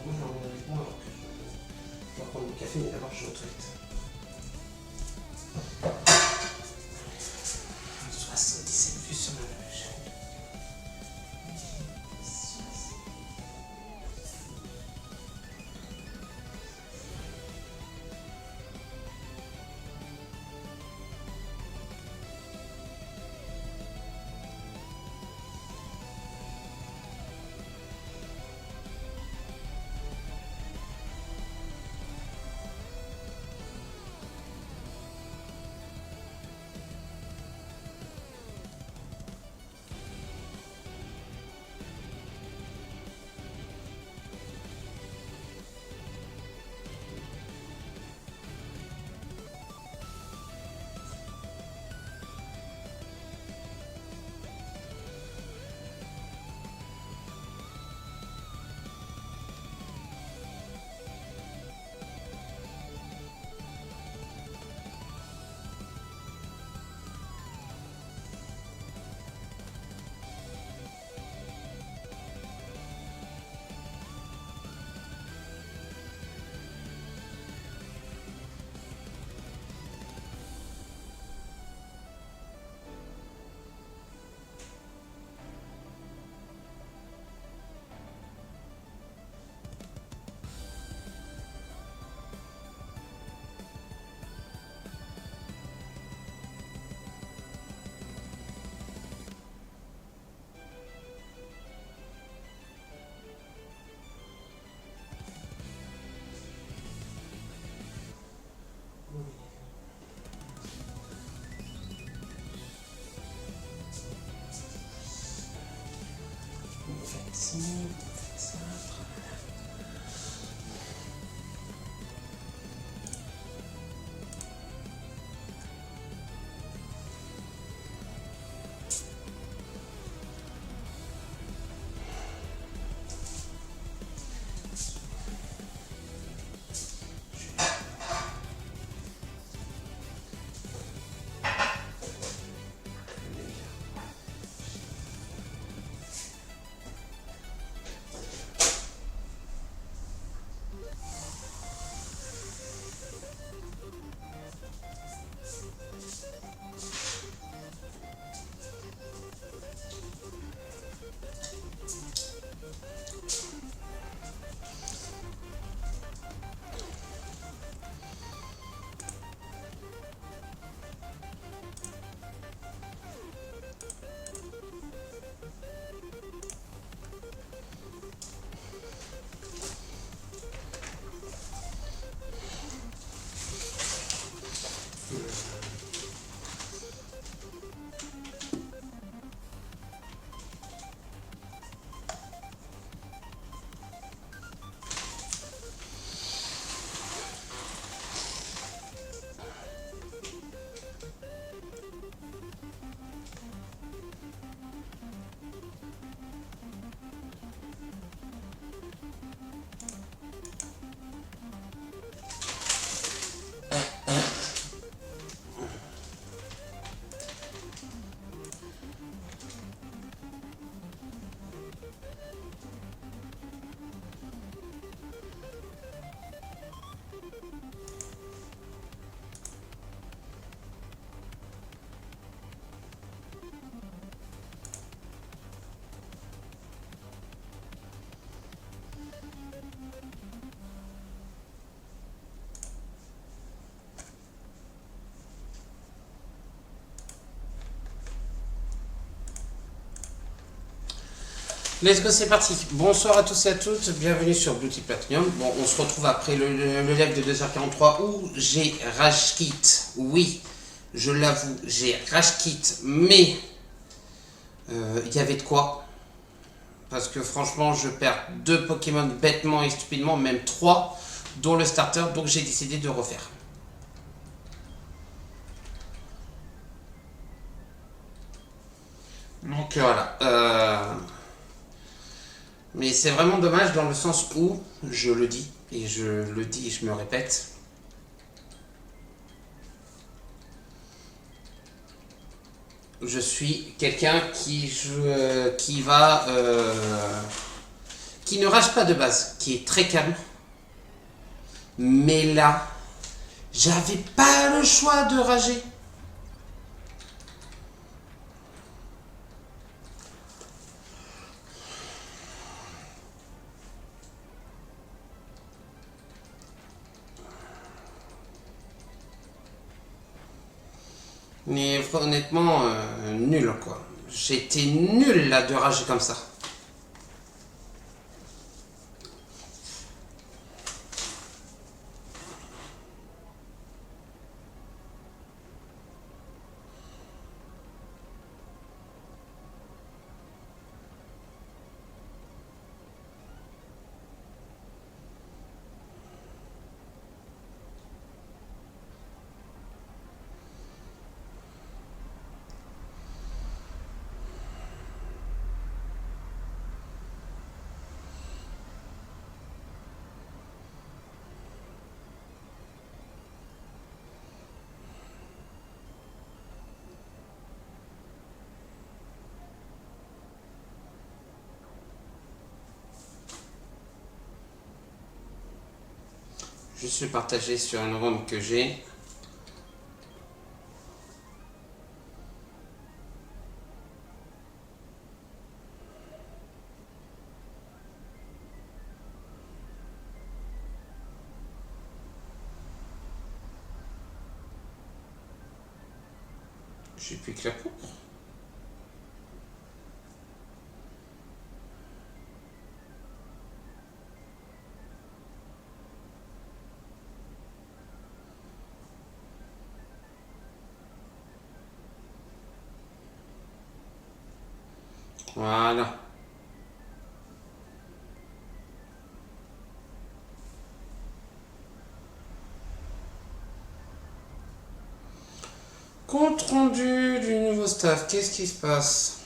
moi j'en ai avec moi alors que je vais prendre mon café, mais d'abord je vais aux toilettes. 77 vues sur ma chaîne. Faites ci, faites ça, voilà. Let's go, c'est parti. Bonsoir à tous et à toutes, bienvenue sur Beauty Platinum. Bon, on se retrouve après le live de 2h43 où j'ai rage quit. Oui, je l'avoue, j'ai rage quit, mais il y avait de quoi. Parce que franchement, je perds 2 Pokémon bêtement et stupidement, même 3, dont le starter, donc j'ai décidé de refaire. Donc voilà. Mais c'est vraiment dommage dans le sens où, je le dis, et je me répète, je suis quelqu'un qui qui ne rage pas de base, qui est très calme. Mais là, j'avais pas le choix de rager. Mais honnêtement, nul quoi. J'étais nul là de rager comme ça. Je suis partagé sur une ROM que j'ai. J'ai plus que la poutre. Voilà. Compte rendu du nouveau staff. Qu'est-ce qui se passe?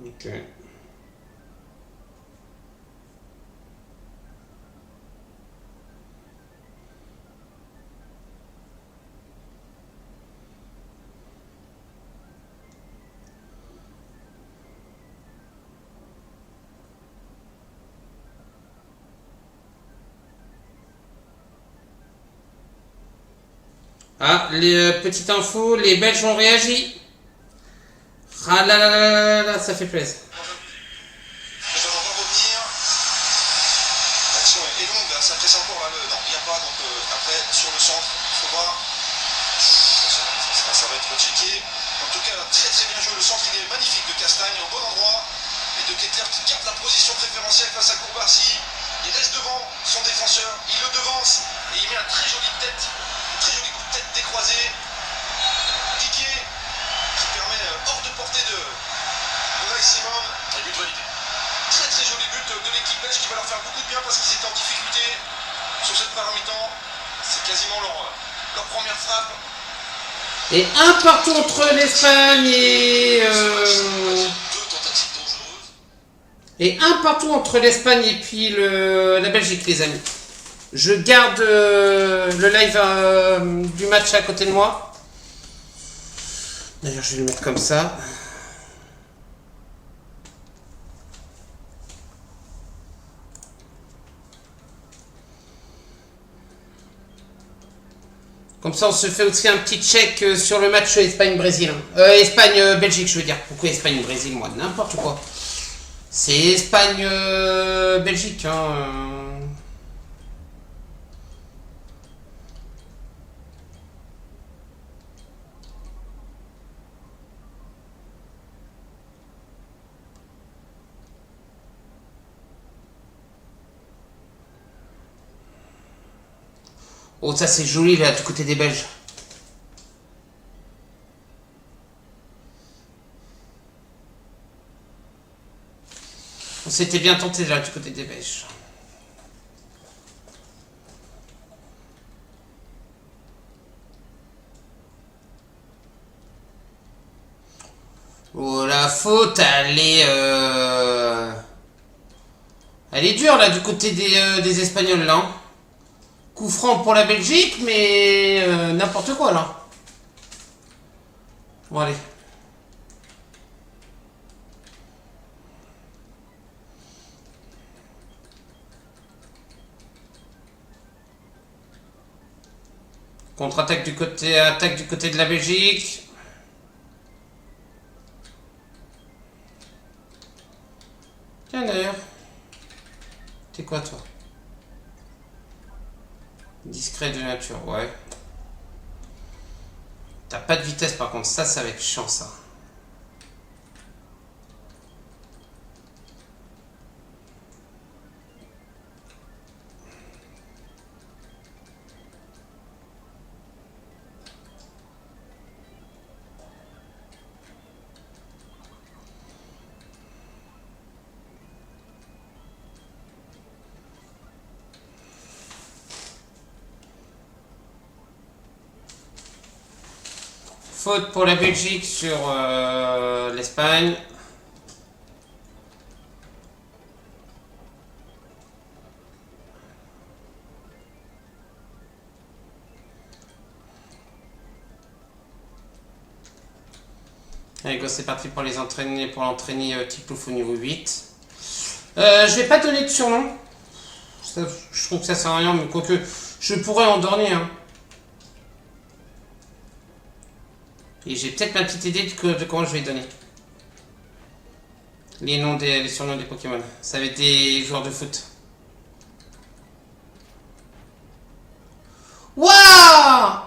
Ok. Ah, les petites infos, les Belges ont réagi. Ah là là là là là, ça fait plaisir. Mais ça va pas revenir. L'action est longue, là, ça presse encore là. Non, il n'y a pas. Donc après, sur le centre, il faut voir. Ça va être checké. En tout cas, très très bien joué. Le centre, il est magnifique de Castagne, au bon endroit. Et de Ketler qui garde la position préférentielle face à Courbarcy. Il reste devant son défenseur, il le devance. Et il met un très joli tête, un très joli coup de tête décroisé. Piqué, qui permet hors de portée de Ray Simon. Et but validé. Très très joli but de l'équipe belge qui va leur faire beaucoup de bien parce qu'ils étaient en difficulté sur cette première mi-temps. C'est quasiment leur première frappe. Et un partout entre l'Espagne Deux tentatives dangereuses. et un partout entre l'Espagne et puis la Belgique, les amis. Je garde le live du match à côté de moi. D'ailleurs, je vais le mettre comme ça. Comme ça, on se fait aussi un petit check sur le match Espagne-Brésil. Espagne-Belgique, je veux dire. Pourquoi Espagne-Brésil, moi? N'importe quoi. C'est Espagne-Belgique. Hein. Oh, ça c'est joli là, du côté des Belges. On s'était bien tenté là, du côté des Belges. Oh, la faute, elle est dure là, du côté des Espagnols là. Hein. Coup franc pour la Belgique, mais n'importe quoi là. Bon, allez. Contre-attaque attaque du côté de la Belgique. Tiens d'ailleurs. T'es quoi toi? Discret de nature, ouais. T'as pas de vitesse par contre, ça va être chiant ça. Faute pour la Belgique sur l'Espagne. Allez go, c'est parti pour les entraîner, pour l'entraîner Tiplouf au niveau 8. Je vais pas donner de surnom. Ça, je trouve que ça sert à rien, mais quoique je pourrais en donner. Hein. Et j'ai peut-être ma petite idée de comment je vais donner. Les surnoms des Pokémon. Ça va être des joueurs de foot. Waouh!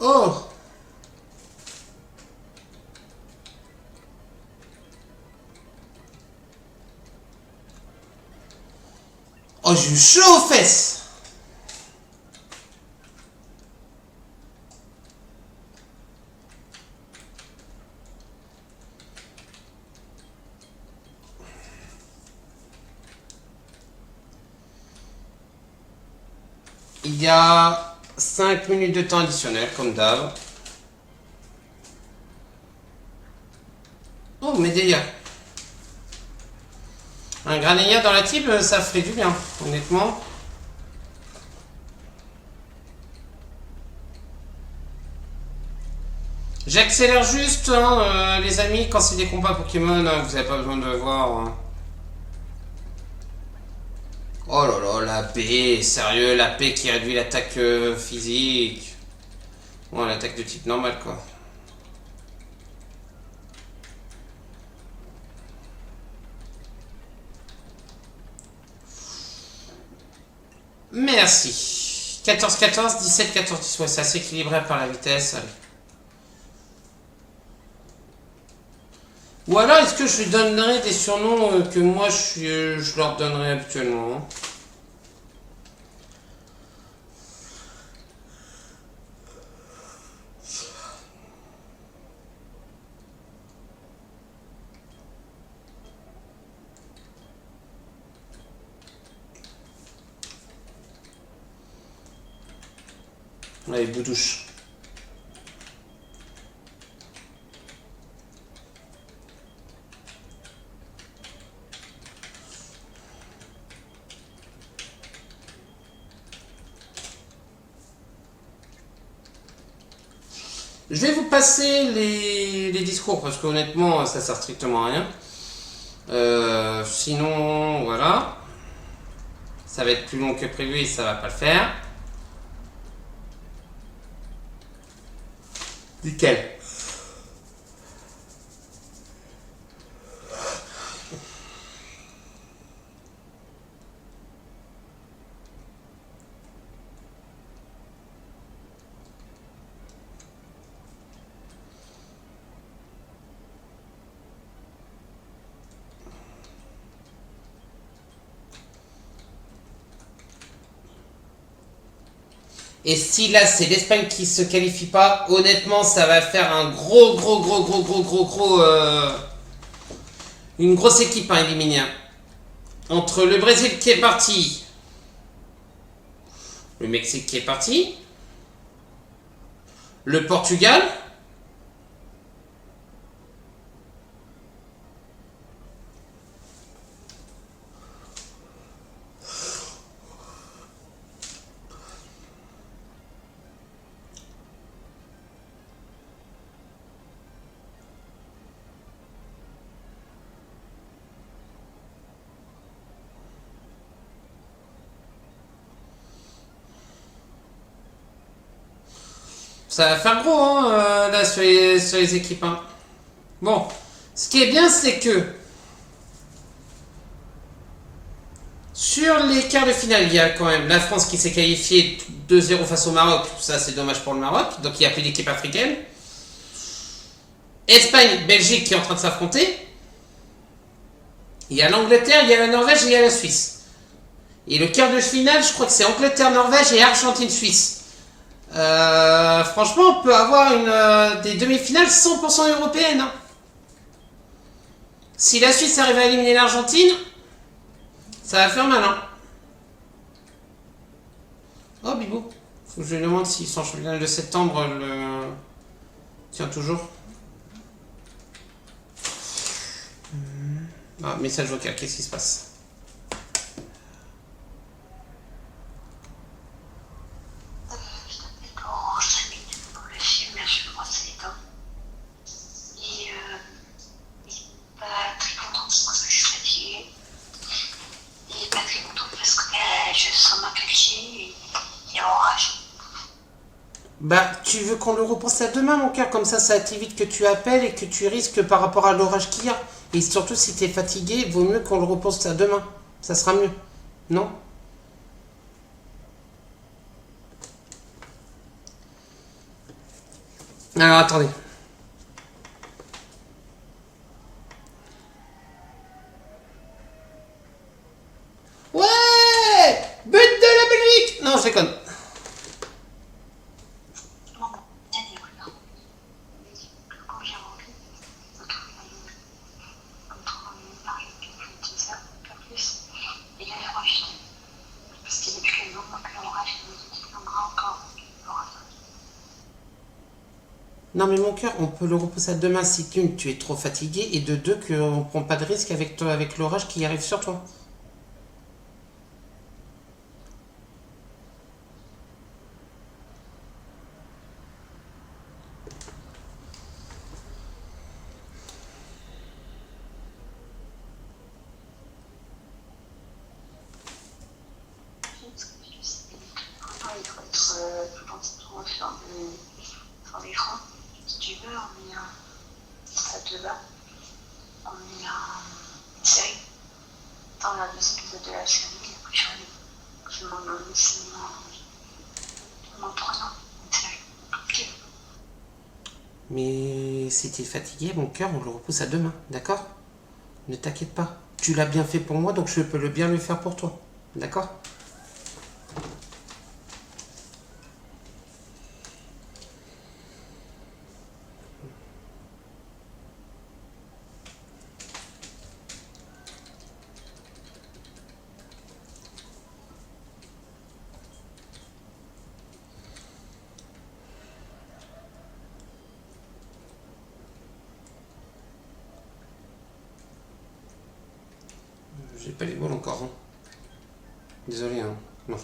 Oh! Oh, j'ai eu chaud aux fesses! Il y a 5 minutes de temps additionnel, comme d'hab. Oh, Medea. Un Granilla dans la team, ça ferait du bien, honnêtement. J'accélère juste, hein, les amis, quand c'est des combats Pokémon, hein, vous n'avez pas besoin de voir. Hein. Oh là là, la paix, sérieux, la paix qui réduit l'attaque physique. Ouais, l'attaque de type normal, quoi. Merci. 14-14, 17-14, ouais, c'est assez équilibré par la vitesse. Allez. Ou alors, est-ce que je lui donnerais des surnoms que moi je leur donnerais habituellement hein. Allez, Boudouche. Je vais vous passer les discours parce qu'honnêtement ça sert strictement à rien. Sinon voilà. Ça va être plus long que prévu et ça va pas le faire. Nickel. Et si là c'est l'Espagne qui se qualifie pas, honnêtement ça va faire un une grosse équipe à éliminer. Entre le Brésil qui est parti, le Mexique qui est parti, le Portugal, ça va faire gros hein, là sur les équipes. Hein. Bon, ce qui est bien c'est que sur les quarts de finale, il y a quand même la France qui s'est qualifiée 2-0 face au Maroc. Ça, c'est dommage pour le Maroc. Donc, il n'y a plus d'équipe africaine. Espagne, Belgique qui est en train de s'affronter. Il y a l'Angleterre, il y a la Norvège et il y a la Suisse. Et le quart de finale, je crois que c'est Angleterre, Norvège et Argentine, Suisse. Franchement, on peut avoir des demi-finales 100% européennes. Hein. Si la Suisse arrive à éliminer l'Argentine, ça va faire mal, hein. Oh, Bibou. Faut que je lui demande si son championnat de septembre le tient toujours. Ah, message vocal, qu'est-ce qui se passe? Je t'appelle pour enregistrer pour le film, là, je vais brosser les dents. Et pas très contente parce que je suis fatiguée. Et pas très contente parce que je sens ma calcium et orage. Bah, tu veux qu'on le repense à demain, mon cœur? Comme ça t'évite que tu appelles et que tu risques par rapport à l'orage qu'il y a. Et surtout, si t'es fatigué, il vaut mieux qu'on le repense à demain. Ça sera mieux. Non? Alors, attendez. Ouais! But de la Belgique! Non, je déconne. Non mais mon cœur, on peut le repousser à demain si d'une, tu es trop fatigué et de deux, qu'on ne prend pas de risque avec toi, avec l'orage qui arrive sur toi. Sur l'écran, si tu veux, on met ça te va. On met une série. Dans la deuxième épisode de la série, et après je m'en prenant une série. Ok. Mais si tu es fatigué, mon cœur, on le repousse à demain, d'accord? Ne t'inquiète pas. Tu l'as bien fait pour moi, donc je peux bien le faire pour toi. D'accord? J'ai pas les boules encore. Hein. Désolé, hein. Non.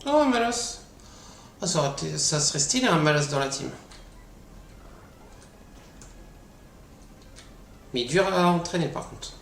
Oh, Malos. Oh, ça serait stylé un Malos dans la team. Mais dur à entraîner par contre.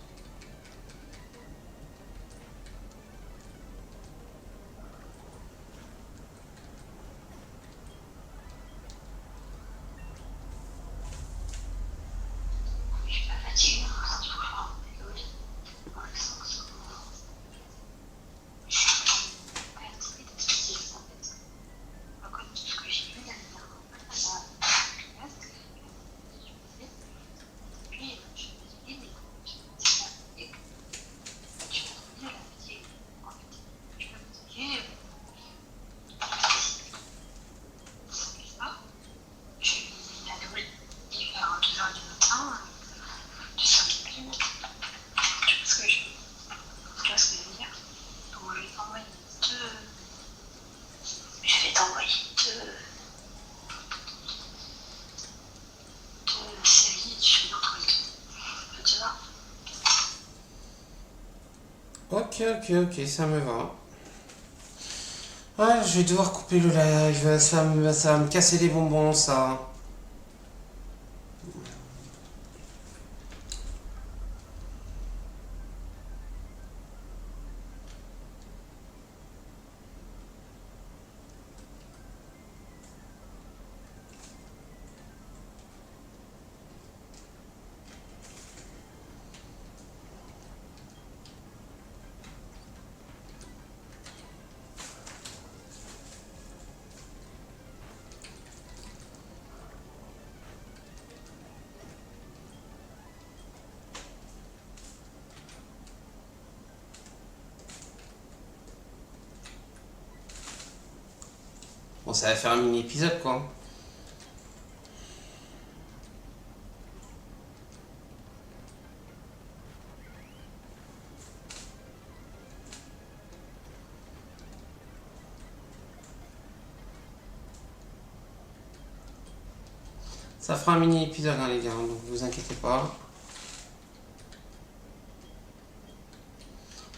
t'envoyer de séries sur notre truc. Tu vois? Ok, ça me va. Ouais, je vais devoir couper le live, ça va me casser les bonbons, ça. Bon, ça va faire un mini épisode, quoi. Ça fera un mini épisode, hein, les gars, donc vous inquiétez pas.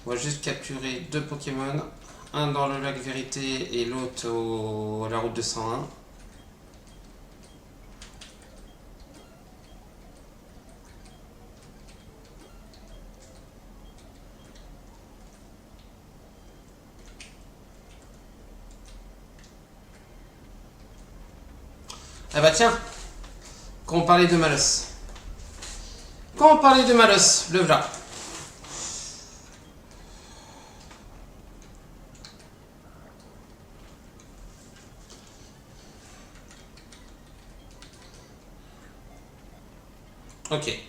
On va juste capturer 2 Pokémon. Un dans le lac Vérité et l'autre à la route 201. Ah bah tiens, quand on parlait de Malos. Quand on parlait de Malos, le voilà. Ok.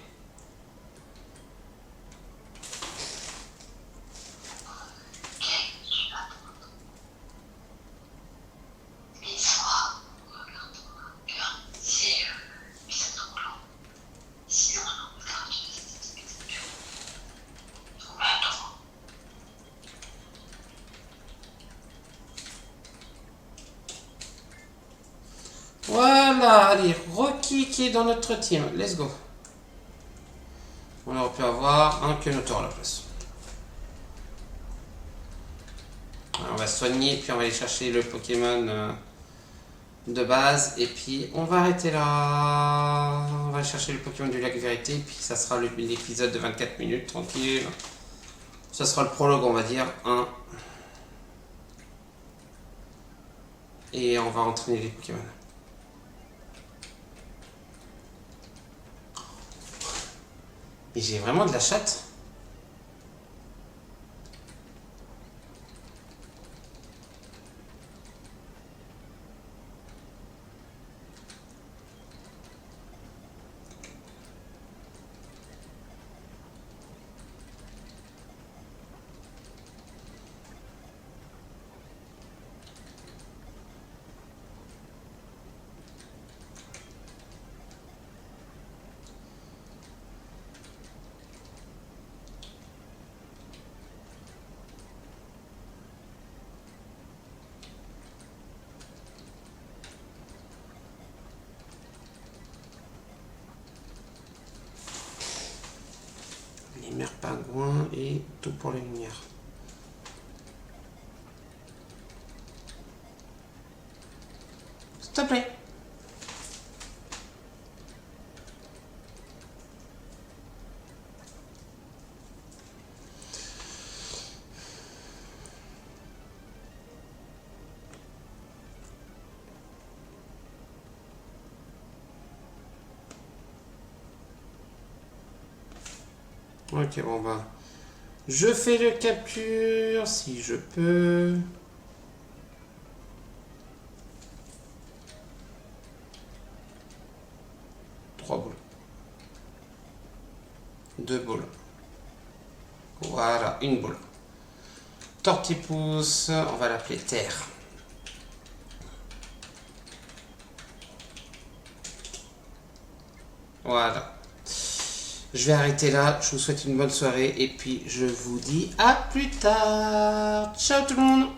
Voilà, allez, Rocky qui est dans notre team. Let's go. On aurait pu avoir un Kenotor à la place. Alors, on va se soigner, puis on va aller chercher le Pokémon de base. Et puis on va arrêter là. On va aller chercher le Pokémon du lac Vérité. Puis ça sera l'épisode de 24 minutes, tranquille. Ça sera le prologue, on va dire. Et on va entraîner les Pokémon. Et j'ai vraiment de la chatte. Mère pingouin et tout pour les lumières. S'il te plaît. Ok, bon bah. Je fais le capture si je peux. Trois boules. 2 boules. Voilà, une boule. Tortipousse, on va l'appeler Terre. Voilà. Je vais arrêter là, je vous souhaite une bonne soirée et puis je vous dis à plus tard. Ciao tout le monde.